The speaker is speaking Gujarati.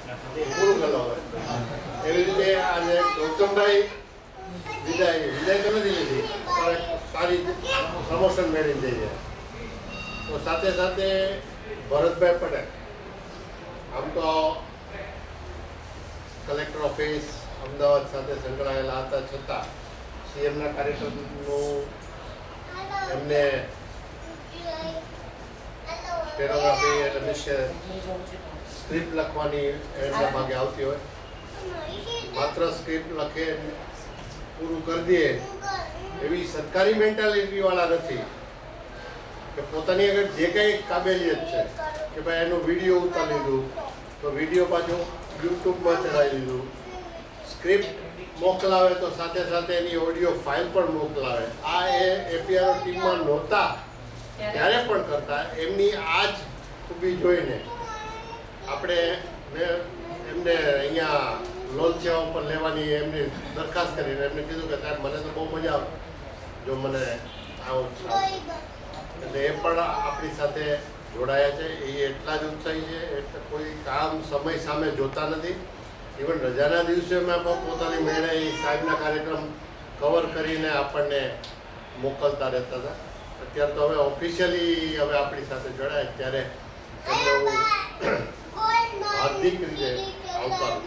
પૂરું કરલો હોય એવી રીતે આજે ગૌતમભાઈ વિદાય તો નથી લીધી પણ સારી પ્રમોશન મેળવી જઈએ. તો સાથે સાથે ભરતભાઈ પટેલ આમ તો કલેક્ટર ઓફિસ અમદાવાદ સાથે સંકળાયેલા હતા છતાં સીએમના કાર્યક્રમનું એમને સ્ટેનોગ્રાફી એટલે મીન્સ સ્ક્રિપ્ટ લખવાની એમના ભાગે આવતી હોય, માત્ર સ્ક્રિપ્ટ લખે પૂરું કરી દે એવી સરકારી મેન્ટાલિટી વાળા નથી કે પોતાની આગળ જે કંઈ કાબેલિયત છે કે ભાઈ એનો વિડીયો ઉતારી લીધું તો વિડીયો પાછું યુટ્યુબમાં ચડાવી દીધું, સ્ક્રિપ્ટ મોકલાવે તો સાથે સાથે એની ઓડિયો ફાઇલ પણ મોકલાવે. આ એપીઆર ટીમમાં નહોતા ત્યારે પણ કરતા. એમની આ જ ખૂબી જોઈને આપણે એમને અહીંયા લોન સેવા ઉપર લેવાની એમની દરખાસ્ત કરીને એમને કીધું કે સાહેબ મને તો બહુ મજા આવે જો મને આવો એટલે એ પણ આપણી સાથે જોડાયા છે. એ એટલા જ ઉત્સાહી છે એટલે કોઈ કામ સમય સામે જોતા નથી. ઇવન રજાના દિવસોમાં પણ પોતાની મેળે એ સાહેબના કાર્યક્રમ કવર કરીને આપણને મોકલતા રહેતા હતા. અત્યારે તો હવે ઓફિશિયલી હવે આપણી સાથે જોડાય ત્યારે એમને હું હાર્દિક રીતે આવકારું.